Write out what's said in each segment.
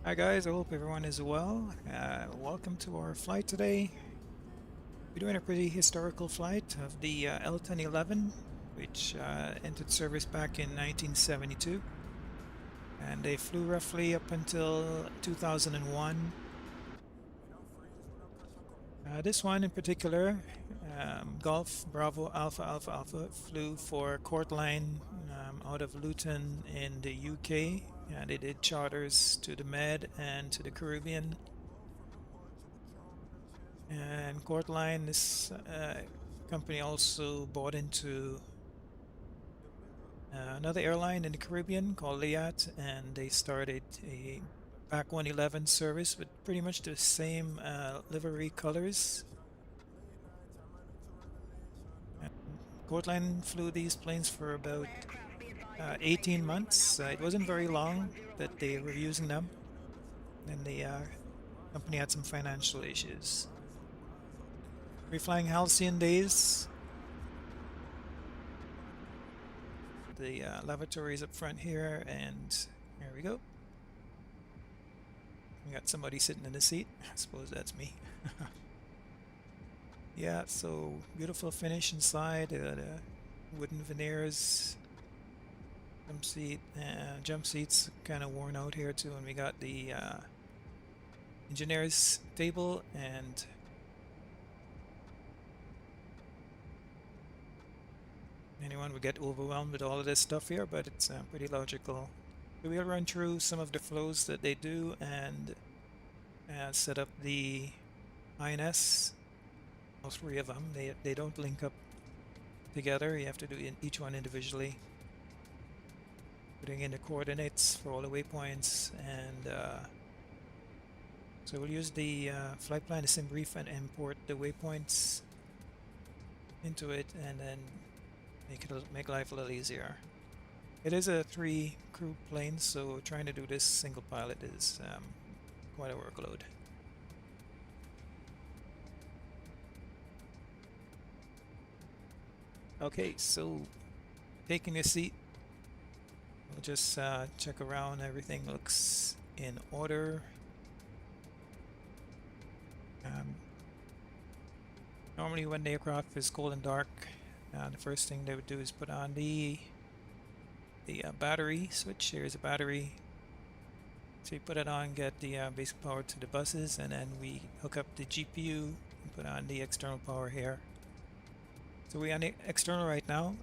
Hi guys, I hope everyone is well. Welcome to our flight today. We're doing a pretty historical flight of the L1011, which entered service back in 1972. And they flew roughly up until 2001. This one in particular, Golf Bravo Alpha Alpha Alpha, flew for Courtline out of Luton in the UK. And they did charters to the Med and to the Caribbean. And Courtline, this company also bought into another airline in the Caribbean called Liat, and they started a PAC 111 service with pretty much the same livery colors. And Courtline flew these planes for about 18 months. It wasn't very long that they were using them, and the company had some financial issues. We're flying halcyon days. The lavatory is up front here, and here we go. We got somebody sitting in the seat. I suppose that's me. Yeah, so beautiful finish inside. The wooden veneers, jump seats kind of worn out here too, and we got the engineer's table. And anyone would get overwhelmed with all of this stuff here, but it's pretty logical. So we'll run through some of the flows that they do and set up the INS. All three of them. They don't link up together. You have to do each one individually. Putting in the coordinates for all the waypoints, and so we'll use the flight plan sim brief and import the waypoints into it, and then make life a little easier. It is a 3-crew plane, so trying to do this single pilot is quite a workload. Okay, so taking a seat, we'll just check around. Everything looks in order. Normally when the aircraft is cold and dark, the first thing they would do is put on the battery switch. Here's a battery. So you put it on, get the basic power to the buses, and then we hook up the GPU and put on the external power here. So we're on the external right now.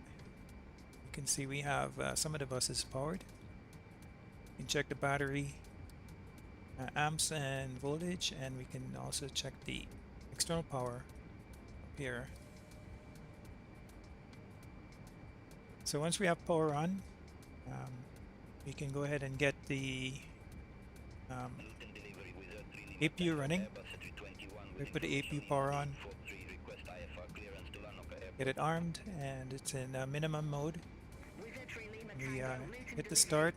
You can see we have some of the buses powered. You can check the battery amps and voltage, and we can also check the external power up here. So once we have power on, we can go ahead and get the APU running. We put the APU power on, get it armed, and it's in minimum mode. We hit the start,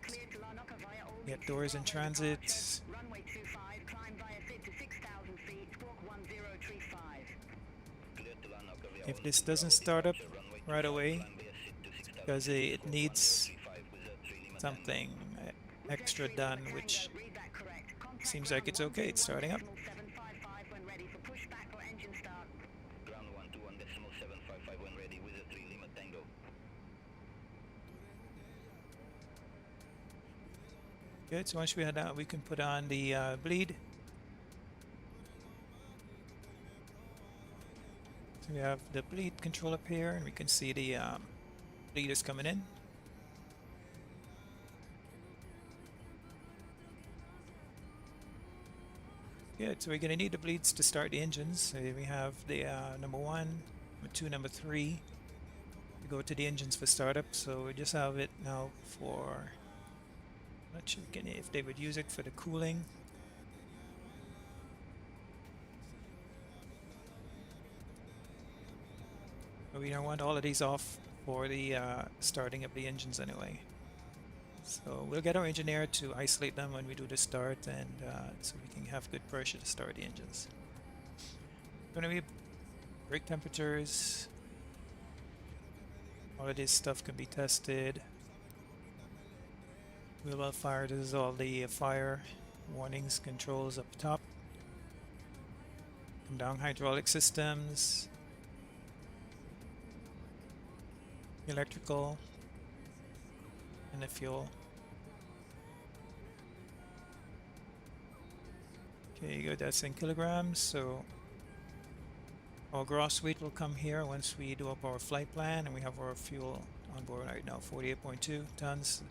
get doors in transit. If this doesn't start up right away, because it needs something extra done, which seems like it's okay. It's starting up. Good, so once we had that, we can put on the bleed. So we have the bleed control up here, and we can see the bleed is coming in. Good, so we're going to need the bleeds to start the engines. So we have the number 1, number 2, number 3. We go to the engines for startup, so we just have it now for, I'm not sure if they would use it for the cooling. But we don't want all of these off for the starting of the engines anyway. So we'll get our engineer to isolate them when we do the start, and so we can have good pressure to start the engines. Going to be brake temperatures. All of this stuff can be tested. Wheel well fire, this is all the fire warnings controls up top. Come down, hydraulic systems, electrical, and the fuel. Okay, good, that's in kilograms. So our gross weight will come here once we do up our flight plan, and we have our fuel on board right now, 48.2 tons.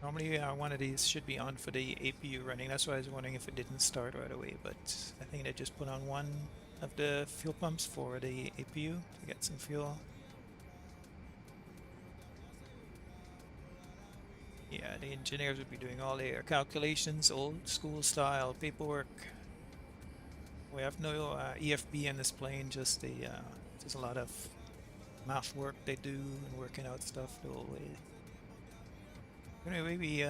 Normally one of these should be on for the APU running. That's why I was wondering if it didn't start right away, but I think they just put on one of the fuel pumps for the APU to get some fuel. Yeah, the engineers would be doing all their calculations, old school style paperwork. We have no EFB in this plane, just a lot of math work they do and working out stuff the whole way. Anyway, we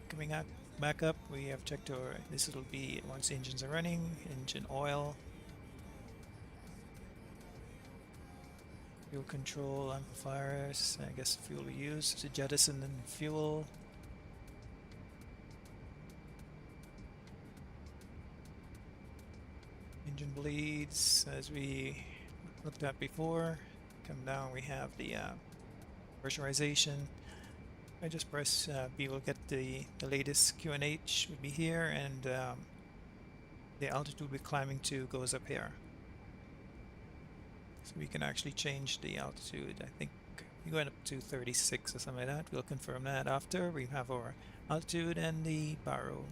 coming out back up. We have checked our. This will be once the engines are running, engine oil, fuel control, amplifiers. I guess the fuel we use to jettison and fuel. Engine bleeds, as we looked at before. Come down, we have the pressurization. I just press B, we'll get the latest QNH would be here, and the altitude we're climbing to goes up here. So we can actually change the altitude. I think we're going up to 36 or something like that. We'll confirm that after. We have our altitude and the baro.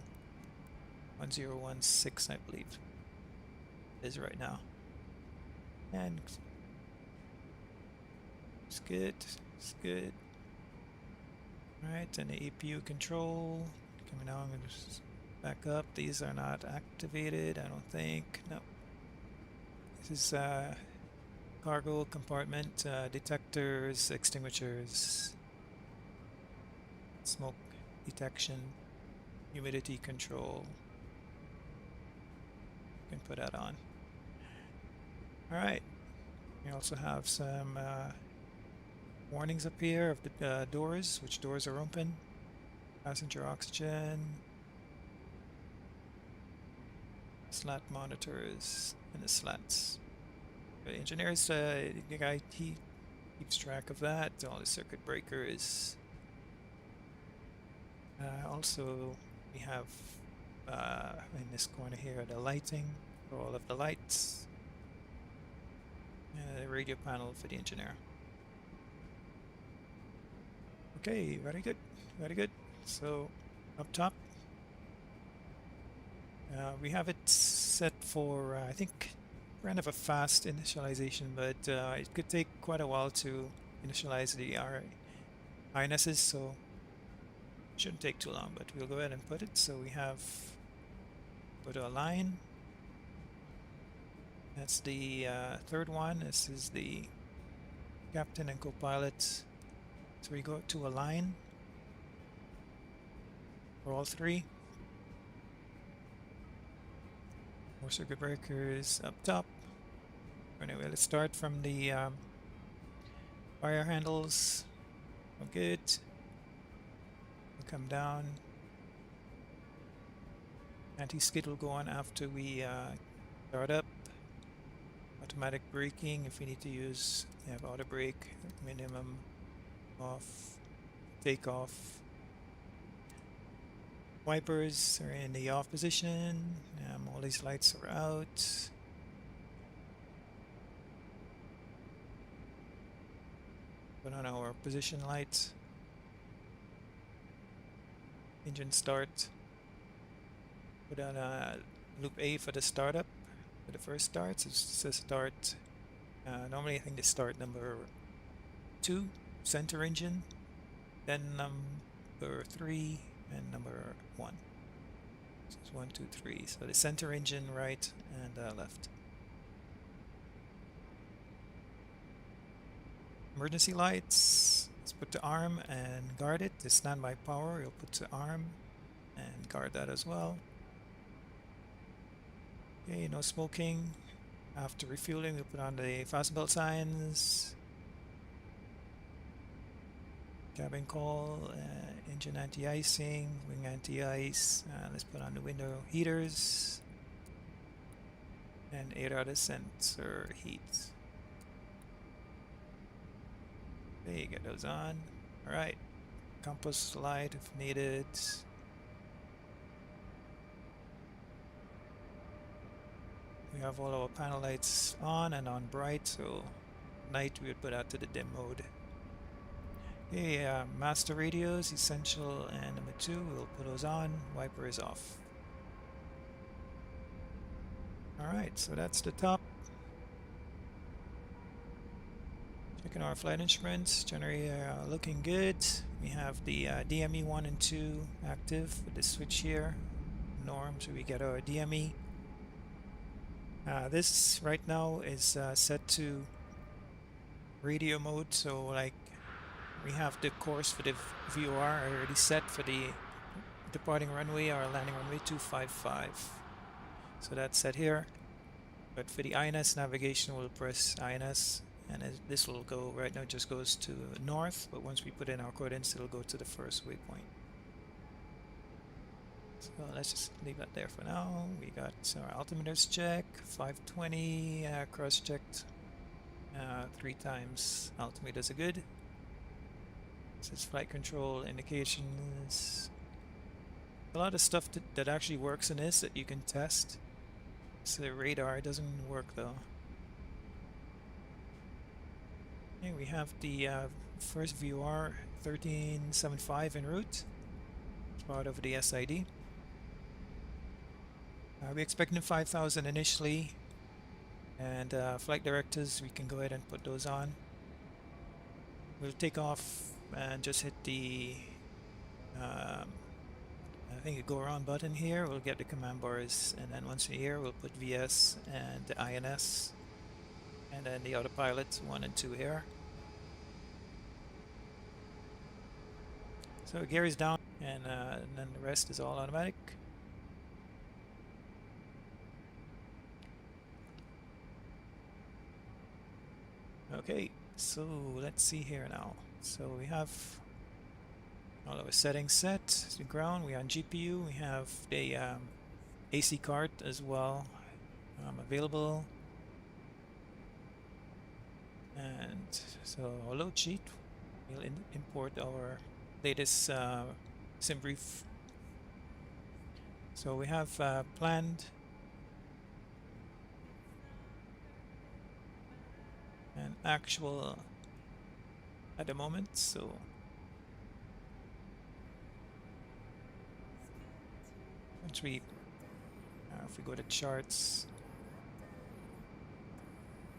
1016, I believe. It is right now. And it's good. It's good. Alright, and the APU control coming down and just back up. These are not activated, I don't think. No. This is cargo compartment, detectors, extinguishers, smoke detection, humidity control. You can put that on. Alright, we also have some warnings up here of the doors, which doors are open, passenger oxygen, slat monitors, and the slats. The engineers, the guy, he keeps track of that, all the circuit breakers. Also, we have in this corner here the lighting for all of the lights, and the radio panel for the engineer. Okay, very good, very good. So up top, we have it set for I think kind of a fast initialization, but it could take quite a while to initialize the INSs, so it shouldn't take too long, but we'll go ahead and put it. So we have put a line. That's the third one. This is the captain and co-pilot. So we go to a line for all three. More circuit breakers up top. Anyway, let's start from the fire handles. Oh, good. We'll come down. Anti-skid will go on after we start up. Automatic braking, if we need to use, we have auto brake, minimum off, take off. Wipers are in the off position. All these lights are out. Put on our position light. Engine start. Put on loop A for the startup. For the first start, so it says start. Normally I think the start number 2, center engine, then number 3, and number 1. So it's 1, 2, 3. So the center engine, right and left. Emergency lights. Let's put the arm and guard it. The standby power, you'll put the arm and guard that as well. Okay, no smoking. After refueling, we'll put on the fast belt signs. cabin call, engine anti-icing, wing anti-ice. Let's put on the window heaters and 8 sensor heat. Okay, get those on. All right, compass light if needed. We have all our panel lights on and on bright, so night we would put out to the dim mode. Okay, master radios, essential and number 2, we'll put those on, wiper is off. Alright, so that's the top. Checking our flight instruments, generally looking good. We have the DME 1 and 2 active with the switch here, norm, so we get our DME. This right now is set to radio mode, so like we have the course for the VOR already set for the departing runway or landing runway 255. So that's set here. But for the INS navigation, we'll press INS, and this will go, right now it just goes to north, but once we put in our coordinates, it'll go to the first waypoint. So let's just leave that there for now. We got our altimeters check, 520, cross-checked 3 times. Altimeters are good. This is flight control indications. A lot of stuff that actually works in this that you can test. So the radar doesn't work though. Okay, we have the first VOR 1375 en route. It's part of the SID. We're expecting 5,000 initially, and flight directives, we can go ahead and put those on. We'll take off and just hit the I think a go around button here. We'll get the command bars, and then once we're here, we'll put VS and the INS, and then the autopilot 1 and 2 here. So gear is down, and then the rest is all automatic. Okay, so let's see here now. So we have all our settings set to the ground. We're on GPU. We have the AC card as well available. And so our load sheet, we'll import our latest sim brief. So we have planned and actual at the moment. So once we if we go to charts,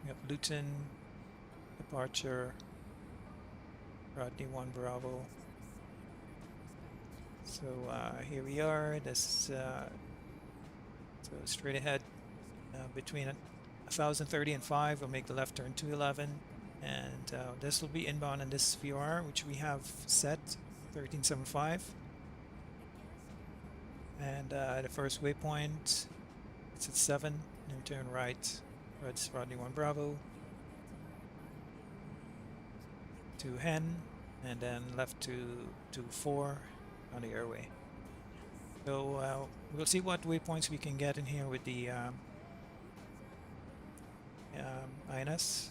we have Luton departure, Rodney 1 Bravo. So here we are. This so straight ahead between 1030 and 5, we'll make the left turn 211, and this will be inbound in this VOR, which we have set 1375. And the first waypoint, it's at 7, and we turn right, that's Rodney 1 Bravo, to Hen, and then left to 4 on the airway. So we'll see what waypoints we can get in here with the INS.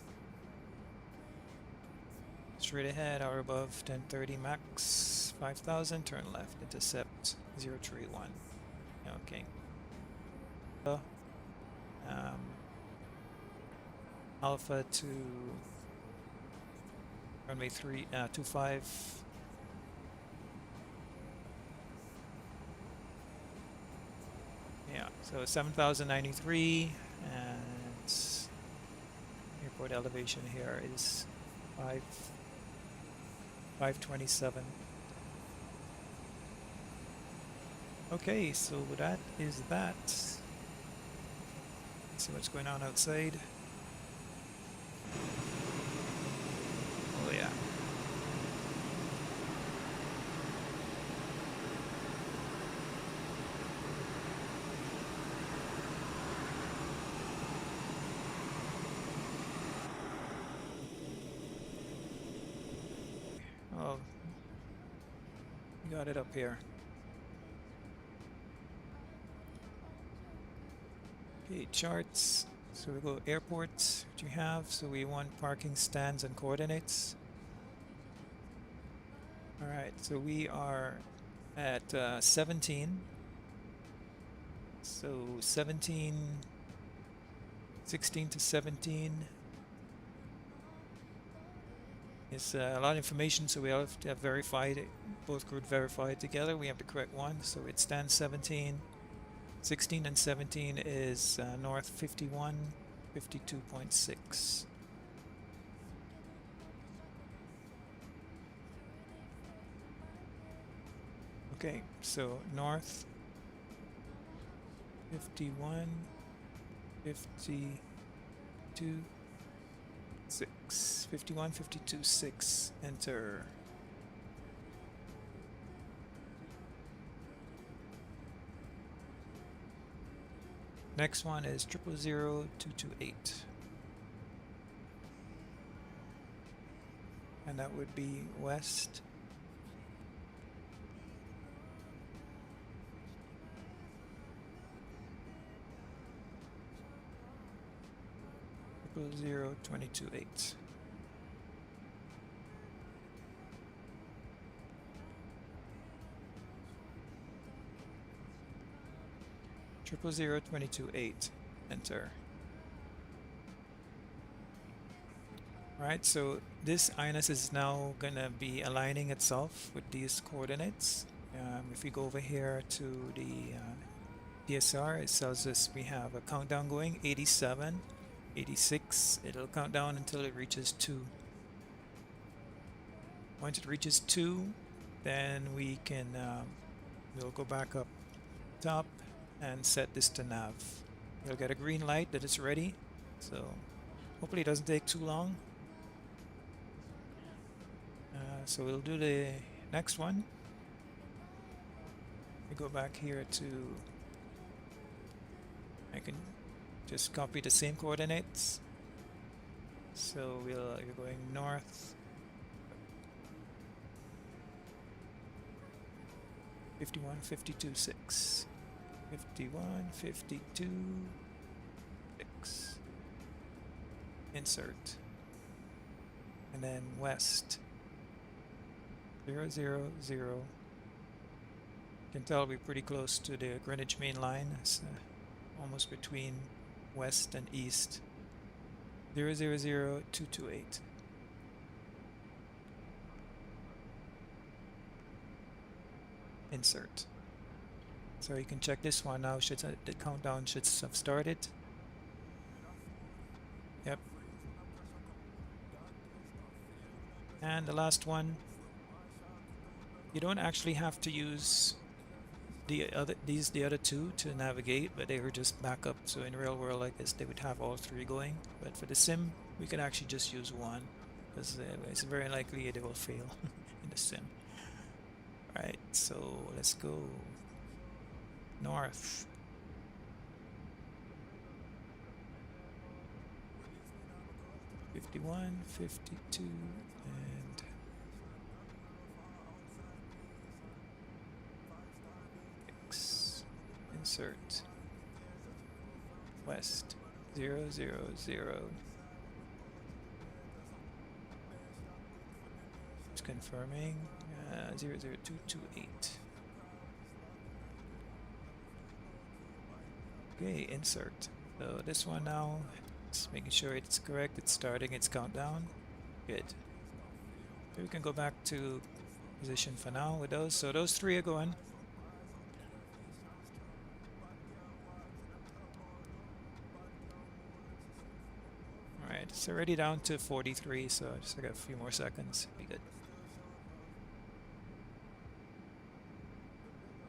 Straight ahead or above 1030 max 5000, turn left, intercept 031. Okay. Alpha to runway 25. Yeah, so 7093, and airport elevation here is 527. Okay, so that is that. Let's see what's going on outside. Oh yeah. Oh, We got it up here. Okay, charts. So we go airports, which we have. So we want parking stands and coordinates. All right, so we are at 17. So 17, 16 to 17 is a lot of information, so we have to have verified it, both group verified together. We have the correct one, so it stands 17. 16 and 17 is north 51, 52.6. Okay, so north 51, 52, 6, 51, 52, 6, enter. Next one is 000228. And that would be west. Triple 0228. Triple 0228. Enter. Alright, so this INS is now gonna be aligning itself with these coordinates. If we go over here to the PSR, it tells us we have a countdown going, 87, 86. It'll count down until it reaches 2. Once it reaches 2, then we can we'll go back up top and set this to nav. You'll get a green light that it's ready, so hopefully it doesn't take too long. So we'll do the next one. We go back here to, I can just copy the same coordinates. So you're going north 51, 52, 6. 51, 52, 6. Insert. And then west 0, 0, 0. You can tell we're pretty close to the Greenwich Main Line. It's almost between west and east. 0, 0, 0, 228. Insert. So you can check this one now. The countdown should have started. Yep. And the last one. You don't actually have to use the other two to navigate, but they were just backup. So in real world like this, they would have all three going. But for the sim, we can actually just use one, because it's very likely it will fail in the sim. Alright, so let's go north. (51, 52) and X. Insert. West 0, 0, 0. Just confirming. 00228. Okay, insert. So this one now, it's making sure it's correct. It's starting its countdown. Good. So we can go back to position for now with those. So those three are going. Alright, it's already down to 43, so just got a few more seconds. Be good.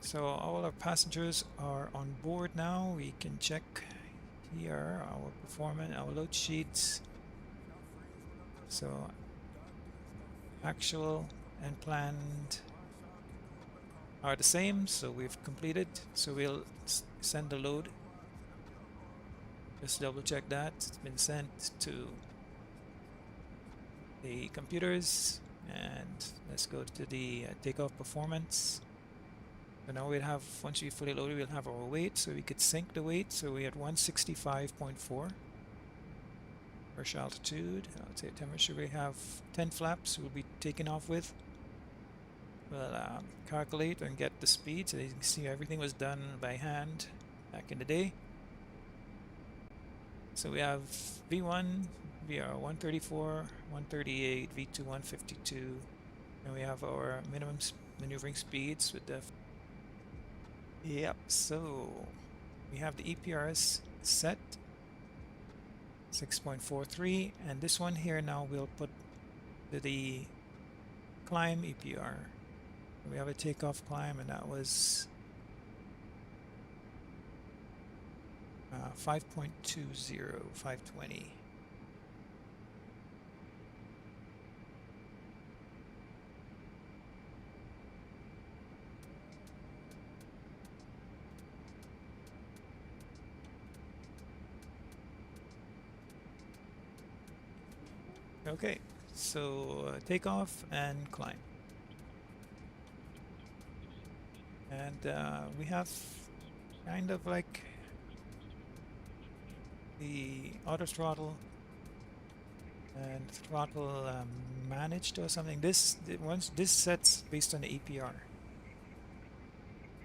So all our passengers are on board now. We can check here our performance, our load sheets. So actual and planned are the same, so we've completed. So we'll send the load. Just double check that it's been sent to the computers. And let's go to the takeoff performance. So now we'll have, once we fully loaded, we'll have our weight, so we could sync the weight. So we're at 165.4. First altitude, I'll say temperature, we have 10 flaps we'll be taking off with. We'll calculate and get the speed, so you can see everything was done by hand back in the day. So we have V1, VR 134, 138, V2 152, and we have our minimum maneuvering speeds with the... Yep, so we have the EPRs set 6.43, and this one here now we'll put to the climb EPR. We have a takeoff climb, and that was 5.20, 520. Okay, so takeoff and climb. And we have kind of like the auto throttle and throttle managed or something. This sets based on the EPR.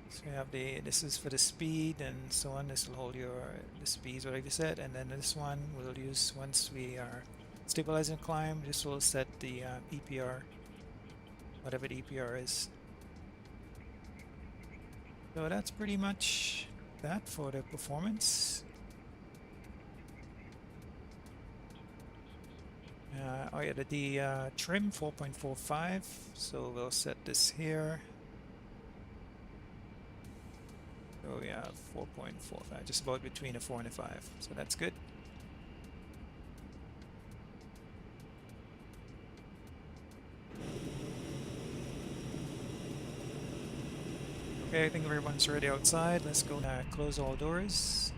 So we have this is for the speed and so on. This will hold the speeds, whatever you set, and then this one we'll use once we are stabilizing climb. This will set the EPR, whatever the EPR is. So that's pretty much that for the performance. Oh yeah, the trim 4.45, so we'll set this here. So yeah, 4.45, just about between a 4 and a 5, so that's good. Okay, I think everyone's ready outside. Let's go close all doors.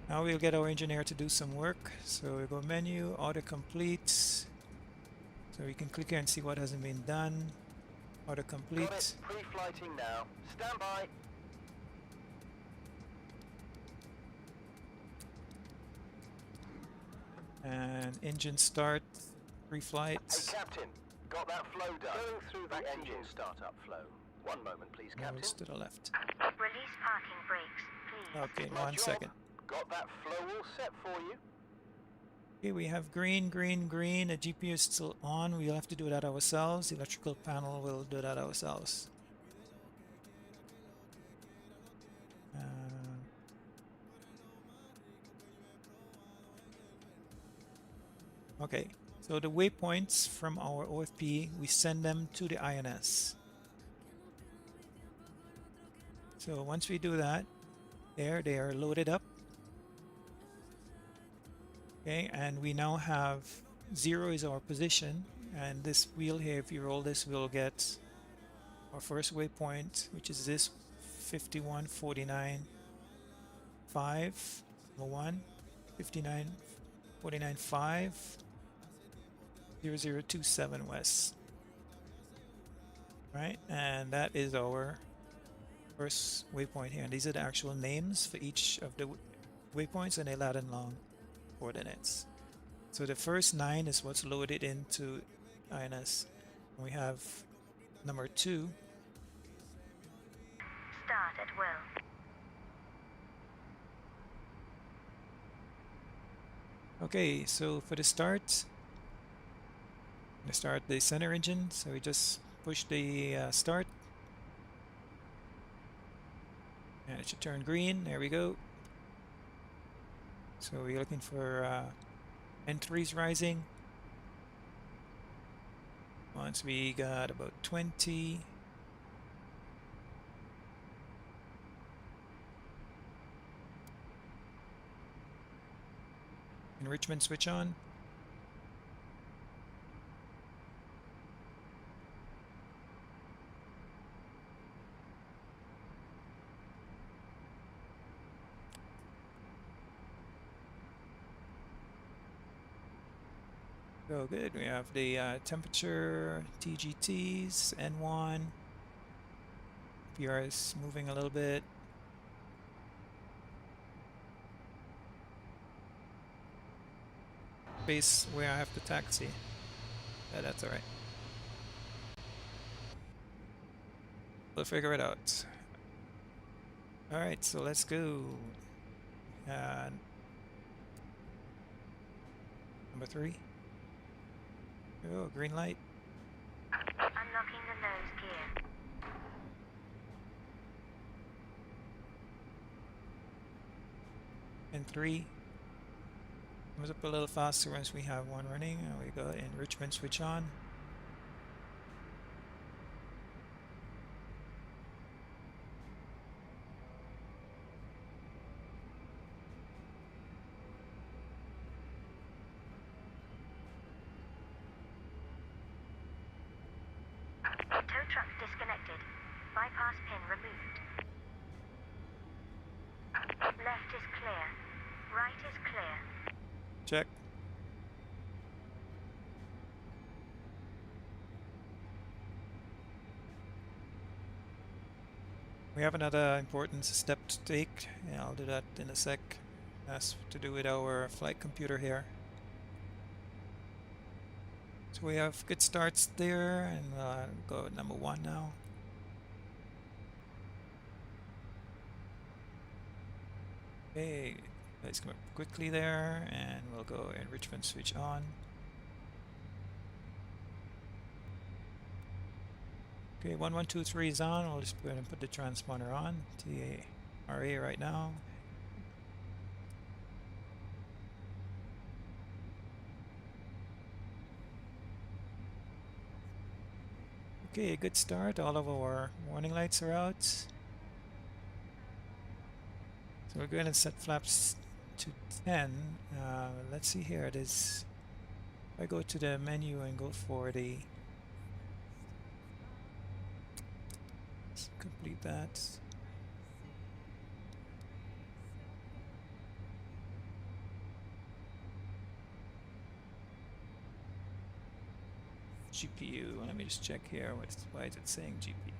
Now we'll get our engineer to do some work. So we go menu, autocomplete. So we can click here and see what hasn't been done. Autocomplete. Got it. Pre-flighting now. Stand by. And engine start, pre-flight. Hey, Captain. Got that flow done. Going through the engine startup flow. One moment, please, Captain. Nose to the left. Release parking brakes, please. Okay, My 1 job. second. Got that flow all set for you. Okay, we have green, green, green. The GPU is still on. We'll have to do that ourselves. The electrical panel will do that ourselves. Okay, so the waypoints from our OFP, we send them to the INS. So once we do that, they are loaded up. Okay, and we now have 0 is our position, and this wheel here, if you roll this, we'll get our first waypoint, which is this 5149.5, 1, 59.49.5, 0027 west. Right, and that is our first waypoint here, and these are the actual names for each of the waypoints and the Latin long coordinates. So the first 9 is what's loaded into INS. We have number 2. Start at will. Okay, so for the start, I'm going to start the center engine. So we just push the start. And it should turn green. There we go. So we're looking for N3s rising. Once we got about 20. Enrichment switch on. So good. We have the temperature, TGTs, N1. PR is moving a little bit. Base where I have to taxi. Yeah, that's alright. We'll figure it out. Alright, so let's go. Number 3. Oh, green light. Unlocking the nose gear. And 3. Comes up a little faster once we have one running. And we go enrichment switch on. Tow truck disconnected. Bypass pin removed. Left is clear. Right is clear. Check. We have another important step to take. Yeah, I'll do that in a sec. That's to do with our flight computer here. So we have good starts there, and go with number 1 now. Okay, let's come up quickly there, and we'll go enrichment switch on. Okay, 1123 is on. We'll just go ahead and put the transponder on. TRA right now. Okay, good start. All of our warning lights are out. So we're going to set flaps to 10. Let's see here. It is. If I go to the menu and go for the. Let's complete that. GPU. Let me just check here. Why is it saying GPU?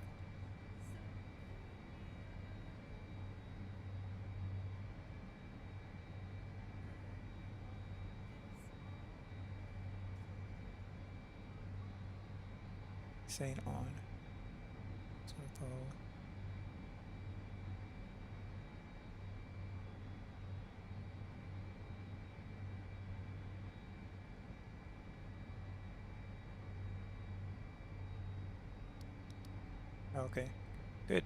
Saying on. Tempo. Okay, good.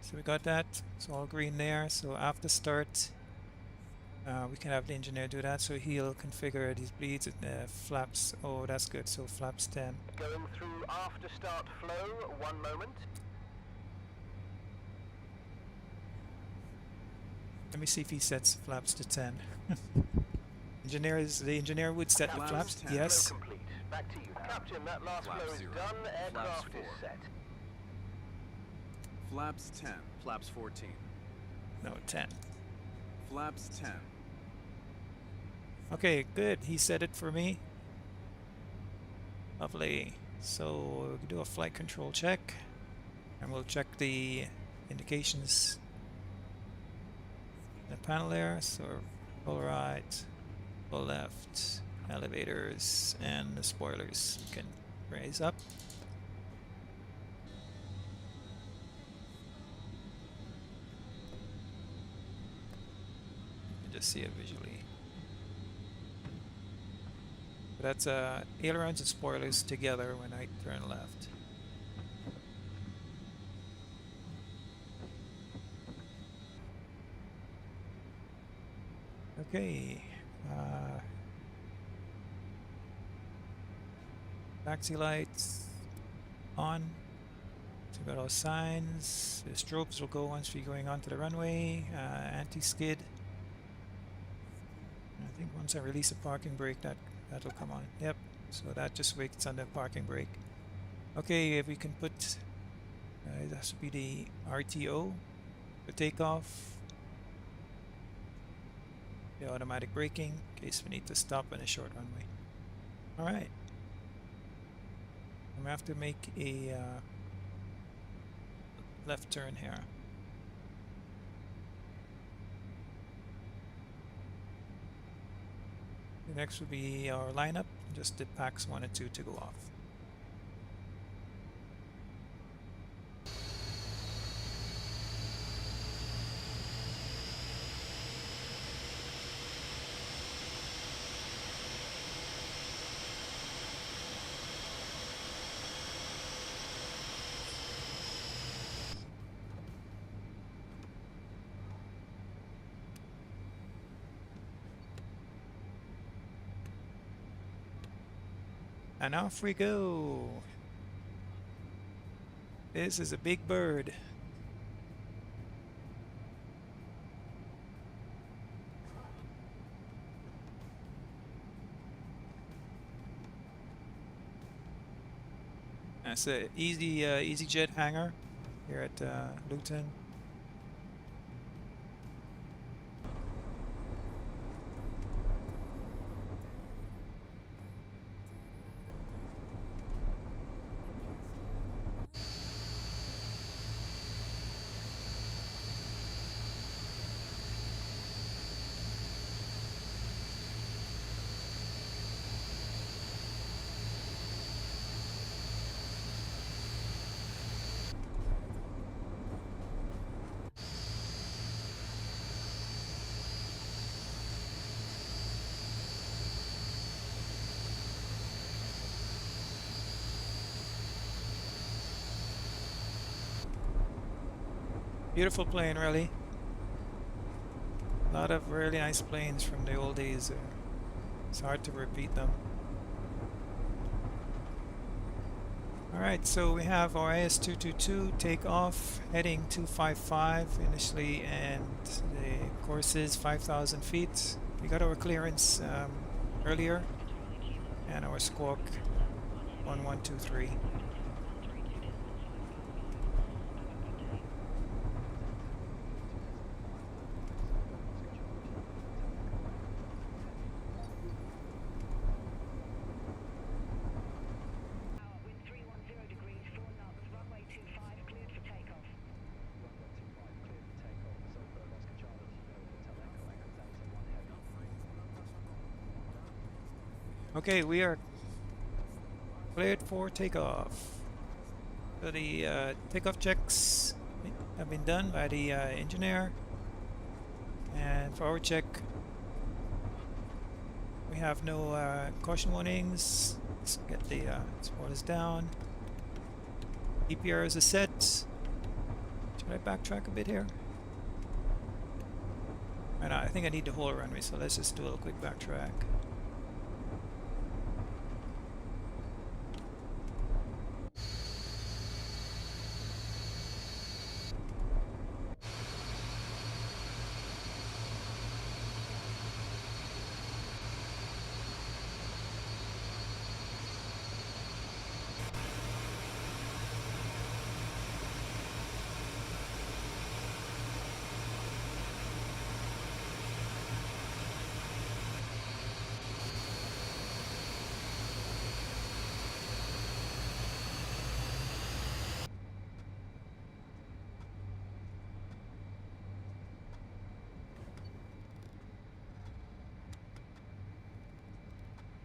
So we got that. It's all green there. So after start, we can have the engineer do that. So he'll configure these bleeds and flaps. Oh, that's good. So flaps 10. Going through after start flow, 1 moment. Let me see if he sets flaps to 10. The engineer would set the flaps. 10. Yes. Flow complete. Back to you. Captain, that last Flaps flow is 0. done. Aircraft Flaps is 4. set. Flaps 10. Flaps 14. No, 10. Flaps 10. Okay, good. He set it for me. Lovely. So we'll do a flight control check, and we'll check the indications in the panel there. So full right, full left, elevators, and the spoilers we can raise up. You can just see it visually. That's ailerons and spoilers together when I turn left. Okay. Taxi lights on. So we've got all signs. The strobes will go once we're going onto the runway. Anti-skid. I think once I release a parking brake, that'll come on. Yep. So that just waits on the parking brake. Okay, if we can put that should be the RTO for takeoff. The automatic braking in case we need to stop on a short runway. All right. I'm gonna have to make a left turn here. The next would be our lineup. Just did packs 1 and 2 to go off. And off we go. This is a big bird. That's a easy jet hangar here at Luton. Beautiful plane, really. A lot of really nice planes from the old days. It's hard to repeat them. Alright, so we have our AS222 takeoff heading 255 initially, and the course is 5,000 feet. We got our clearance earlier, and our squawk 1123. Okay, we are cleared for takeoff. So the takeoff checks have been done by the engineer, and for our check we have no caution warnings. Let's get the spoilers down. EPRs are set. Should I backtrack a bit here? I think I need the whole runway, so let's just do a little quick backtrack.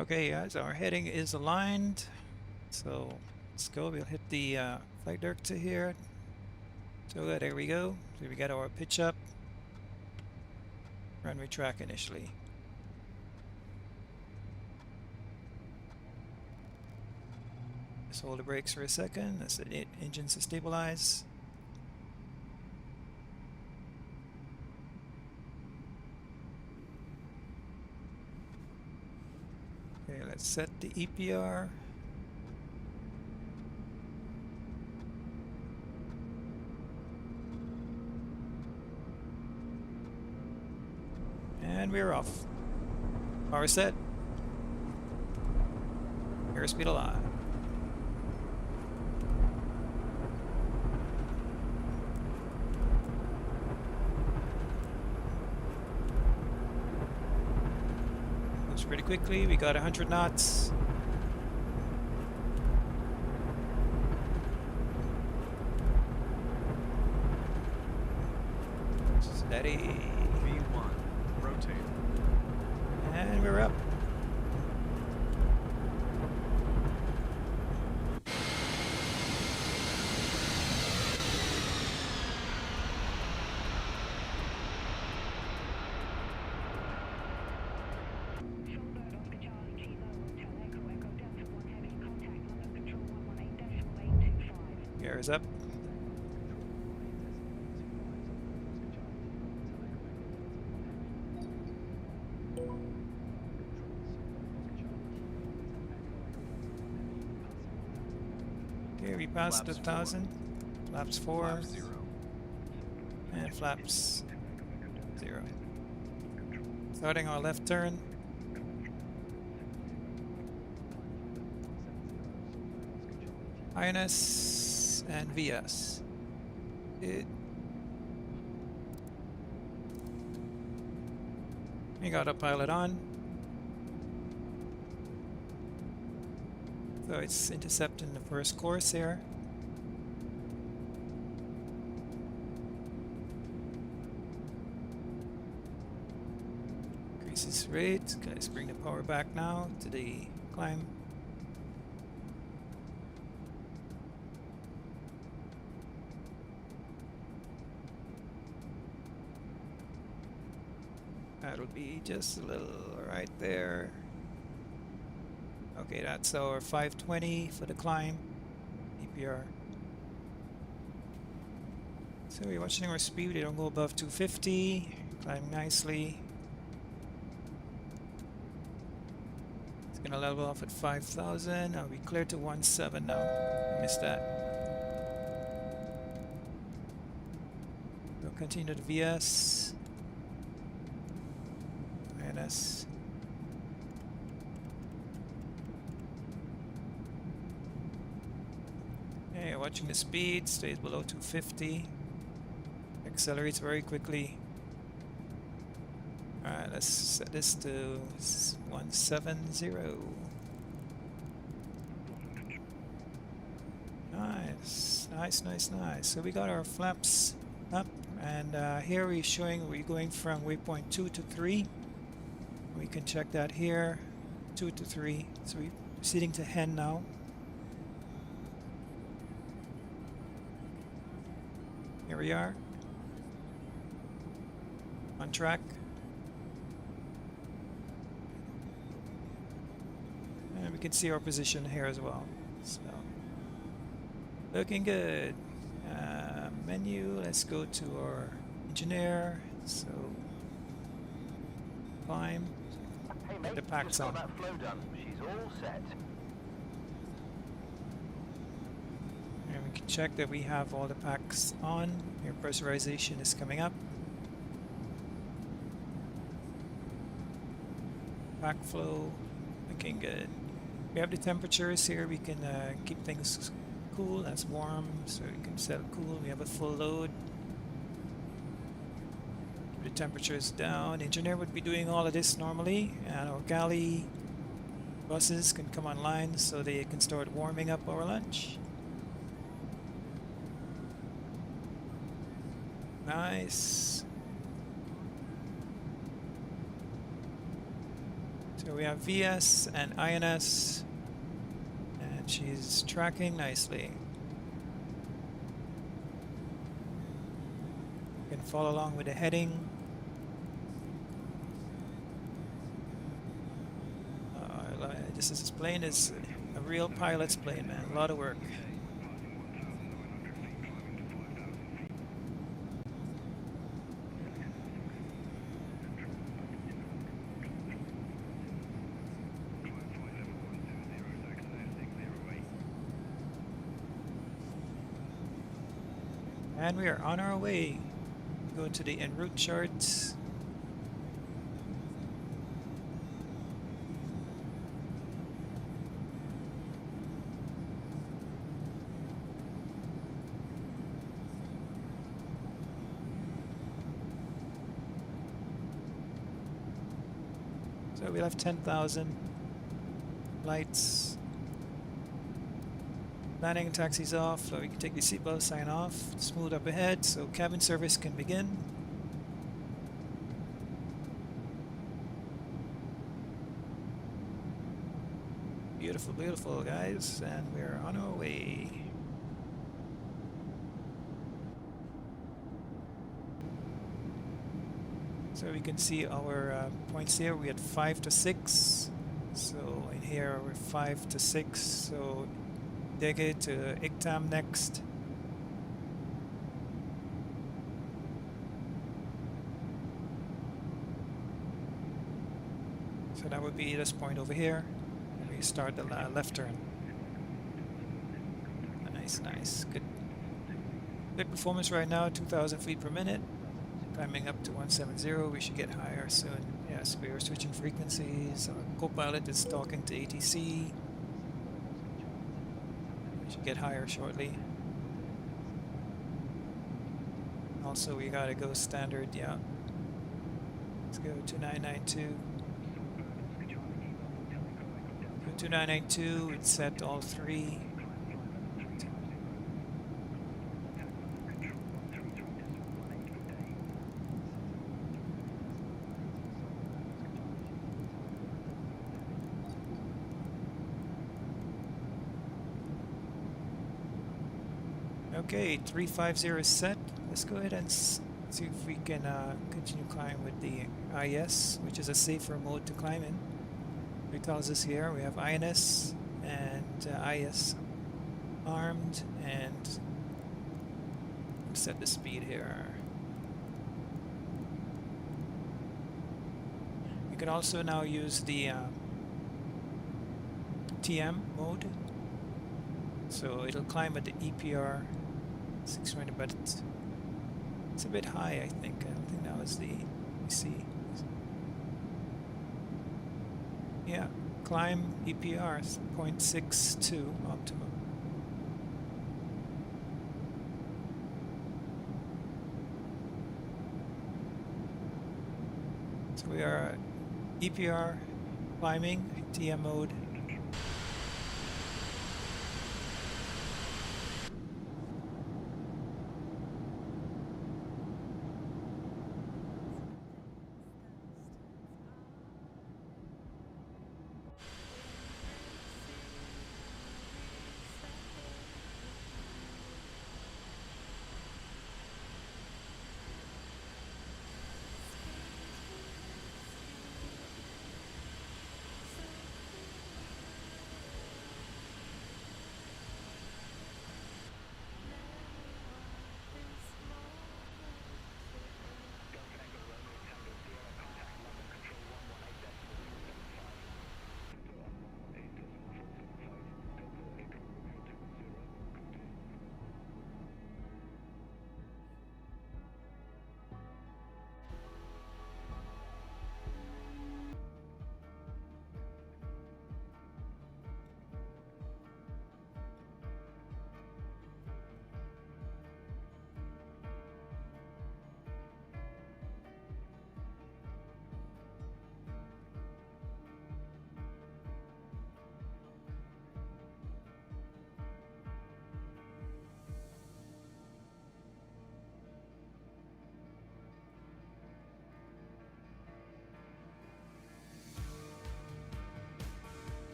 Okay, guys, our heading is aligned, so let's go. We'll hit the flight director here. So there we go. So we got our pitch up, runway track initially. Just hold the brakes for a second. That's the engines to stabilize. Okay, let's set the EPR. And we're off. Power set. Airspeed alive. Pretty quickly. We got 100 knots. And we're up. Gear is up. Okay, we passed the 1,000. Flaps 4. Flaps 0. And flaps 0. Starting our left turn. INS and VS. We got a pilot on. So it's intercepting the first course here. Increases rate. Guys, bring the power back now to the climb. That'll be just a little right there. Okay, that's our 520 for the climb. EPR. So we're watching our speed. We don't go above 250. Climb nicely. It's gonna level off at 5,000. We cleared to 1.7 now. Missed that. We'll continue to VS. INS. Okay, watching the speed, stays below 250. Accelerates very quickly. Alright, let's set this to 170. Nice, nice, nice, nice. So we got our flaps up, and here we're showing we're going from waypoint 2 to 3. We can check that here, 2 to 3. So we're proceeding to Hen now. Here we are. On track. And we can see our position here as well. So, looking good. Menu, let's go to our engineer. So, climb. Hey mate, The pack's just got on. that flow done. She's all set. And we can check that we have all the packs on. Air pressurization is coming up. Pack flow, looking good. We have the temperatures here. We can keep things cool. That's warm, so we can set it cool. We have a full load. The temperatures down. Engineer would be doing all of this normally, and our galley buses can come online so they can start warming up our lunch. Nice. So we have VS and INS, and she's tracking nicely. You can follow along with the heading. This plane is a real pilot's plane, man. A lot of work. And we are on our way. Go to the en route charts. So we left 10,000 lights. Landing and taxis off, so we can take the seatbelt sign off. Smooth up ahead, so cabin service can begin. Beautiful, beautiful, guys, and we're on our way. So we can see our points here. We had 5 to 6. So in here we're 5 to 6. So Dege to Iktam next. So that would be this point over here. And we start the left turn. Nice, nice. Good. Good performance right now, 2,000 feet per minute. Climbing up to 170, we should get higher soon. Yes, we are switching frequencies. Our co-pilot is talking to ATC. We should get higher shortly. Also, we gotta go standard, yeah. Let's go to 992. Go to 992, it's set all 3. Okay, 350 is set. Let's go ahead and see if we can continue climbing with the IS, which is a safer mode to climb in. It tells us here we have INS and IS armed, and set the speed here. You can also now use the TM mode, so it'll climb at the EPR 620, but it's a bit high, I think. I don't think that was the, let me see. Yeah, climb EPR 0.62 optimum. So we are EPR climbing, TM mode.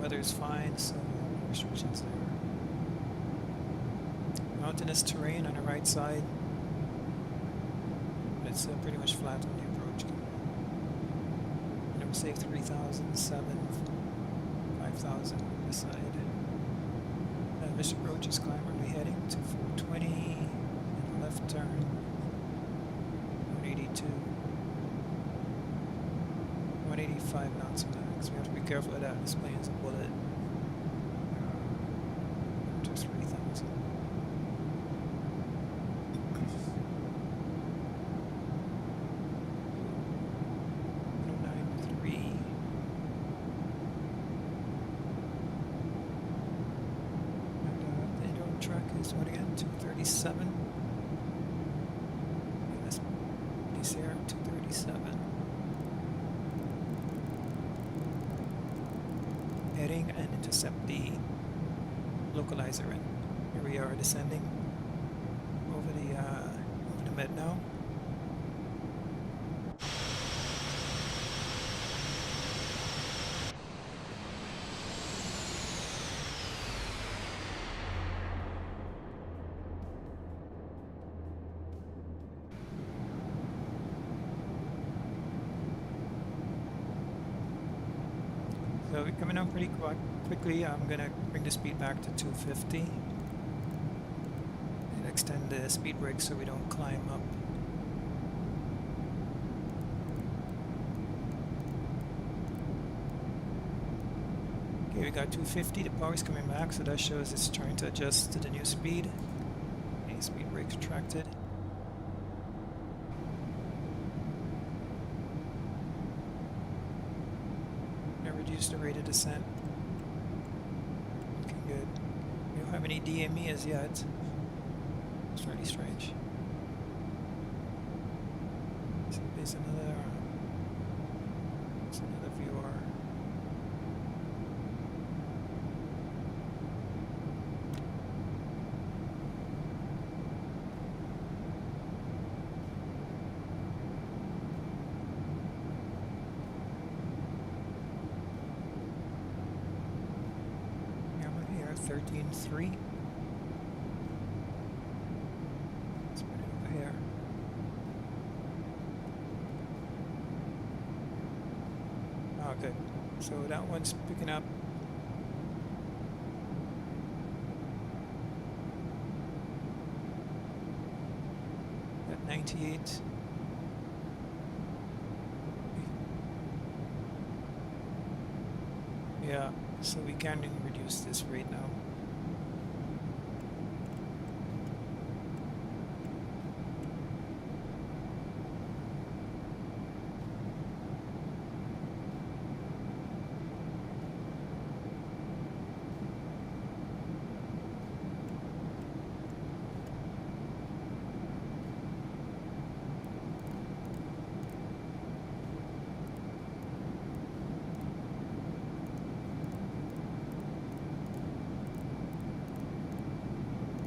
weather's fine, so no restrictions there. Mountainous terrain on the right side. It's pretty much flat on the approach. And it will say 3,007, 5,000 on this side. This approach is climb, we'll be heading to 420 and left turn 182. 185 knots max. We have to be careful of that. This plane is a bullet. To 3,000. Is what again? 237. And this piece here, 237. Heading and intercept the localizer, and here we are descending over the mid now. So we're coming up pretty quickly. I'm going to bring the speed back to 250 and extend the speed brake so we don't climb up. Okay, we got 250. The power's coming back, so that shows it's trying to adjust to the new speed. Okay, speed brake retracted. Reduce the rate of descent. Looking good. We don't have any DME as yet. It's really strange. So there's another viewer. Yeah, 13.3. Let's put it over here. Oh, good. So that one's picking up. At 98. Yeah, so we can reduce this rate now.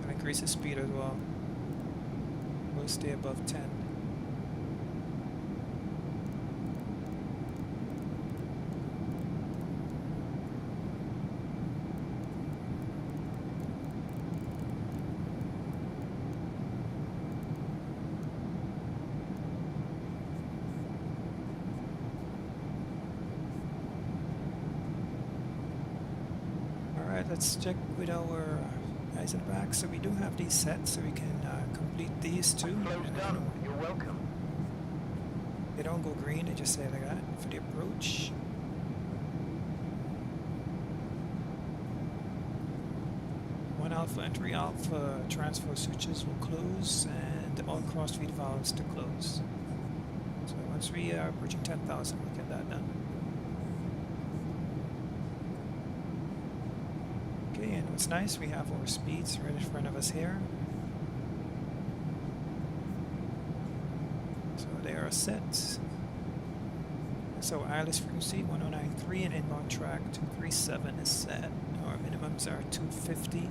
Increase the speed as well. We'll stay above 10. Alright, let's check with our guys in the back. So we do have these set, so we can complete these two. Flow's done. You're welcome. They don't go green, they just say like that for the approach. One alpha entry alpha transfer switches will close and all cross feed valves to close. So once we are approaching 10,000, we get that done. Okay, and what's nice, we have our speeds right in front of us here. So they are set. So ILS frequency 1093 and inbound track 237 is set. Our minimums are 250.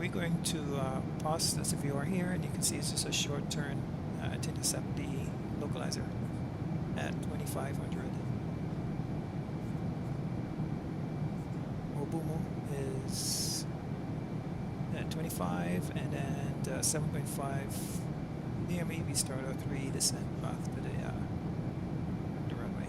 we're going to pause this viewer here, and you can see it's just a short turn to intercept the localizer at 2500. Obumu is at 25, and then 7.5 near maybe start 03 descent path to the runway.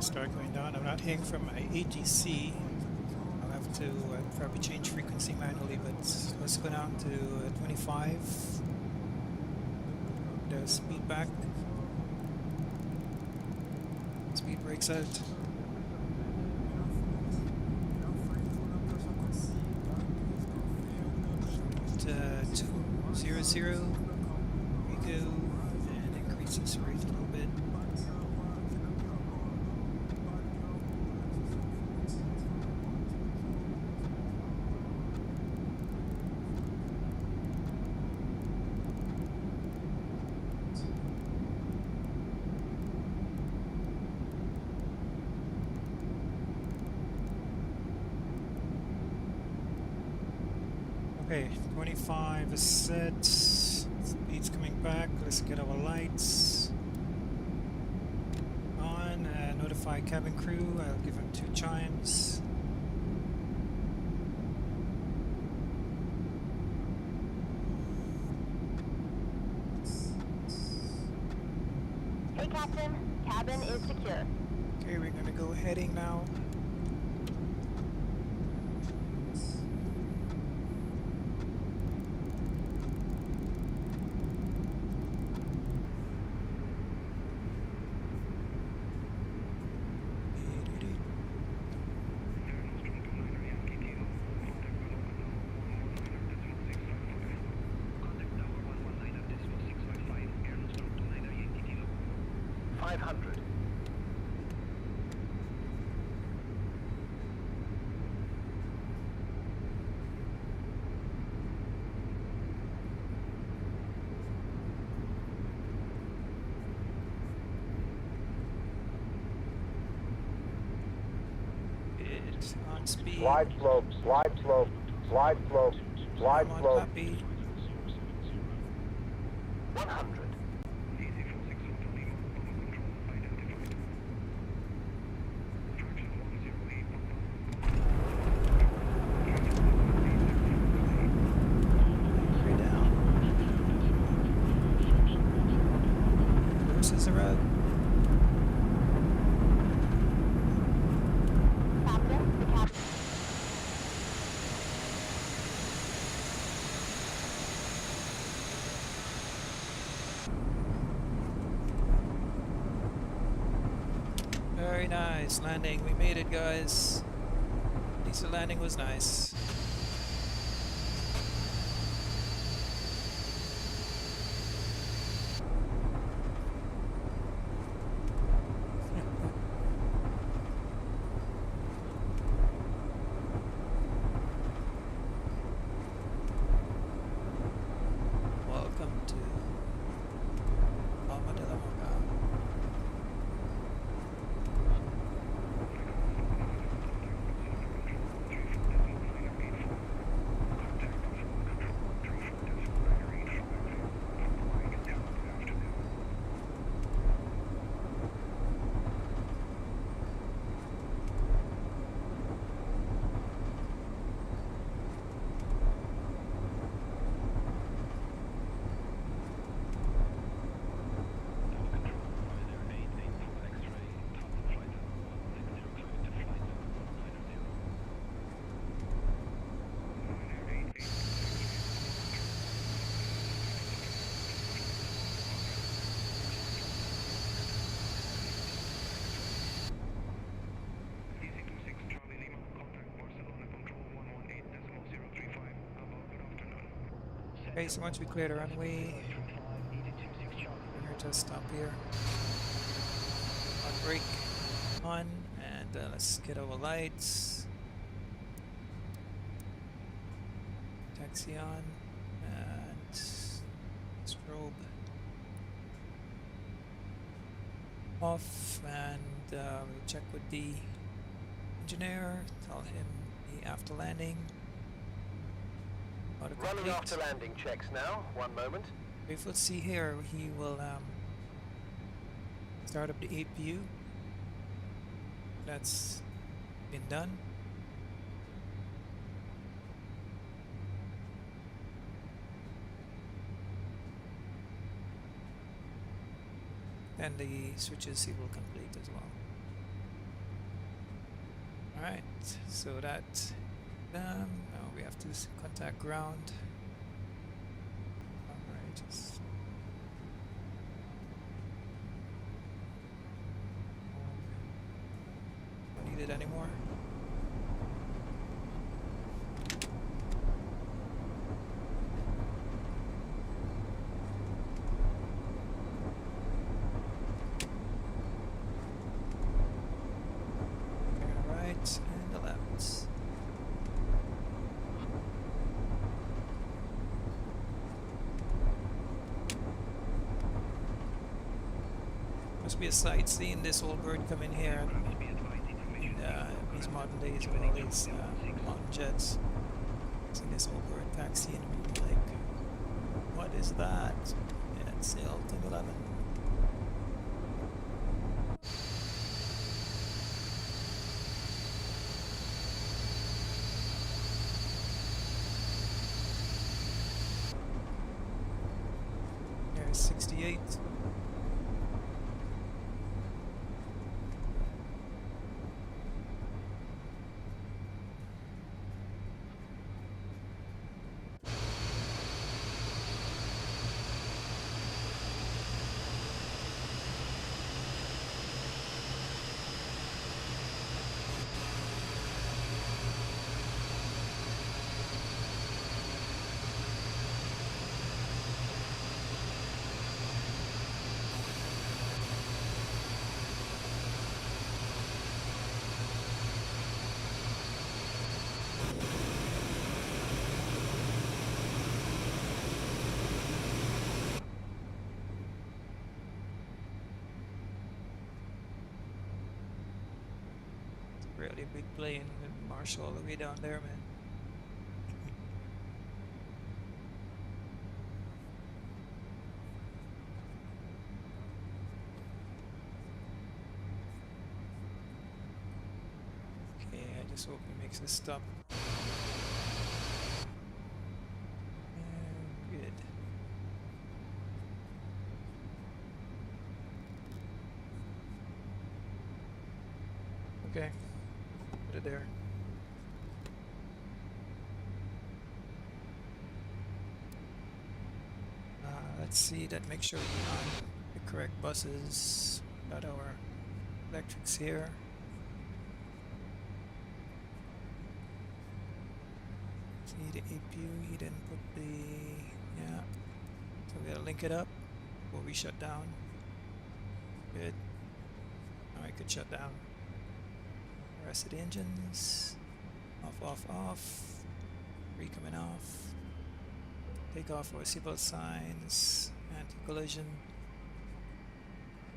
Start going down. I'm not hearing from my ATC. I'll have to probably change frequency manually, but let's go down to 25. The speed back. Speed brakes out. To 200. We go and increase this rate a little bit. Okay, 25 is set. Speed's coming back. Let's get our lights on. Notify cabin crew. I'll give them 2 chimes. Hey, Captain. Cabin is secure. Okay, we're gonna go heading now. On speed. Slide slope, slide slope, slide slope, slide Come on, slope. puppy. 100. Way down. Reverses the road. Captain, the cabin. Very nice landing. We made it, guys. At least the landing was nice. Welcome to Palma de la Moca. Okay, so once we clear the runway, we're going to just stop here. On brake on, and let's get our lights. Taxi on, and strobe off, and we'll check with the engineer, tell him the after landing. Running after landing checks now. 1 moment. If we'll see here, he will start up the APU. That's been done. And the switches he will complete as well. Alright, so that now we have to contact ground. Alright, just don't need it anymore. And the left. Must be a sight seeing this old bird come in here in these modern days with all these modern jets. Seeing this old bird taxiing and being like, what is that? Yeah, it's L1011. There's 68. Really big plane with Marshall all the way down there, man. Okay, I just hope he makes a stop. And good. Okay. Put it there. Let's see that, make sure we're on the correct buses. Got our electrics here. See the APU, he didn't put the, yeah. So we gotta link it up before we shut down. Good. Now I could shut down. Rest of the engines, off, 3 coming off, take off for seatbelt signs, anti-collision,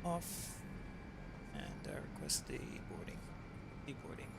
off, and request the boarding, deboarding.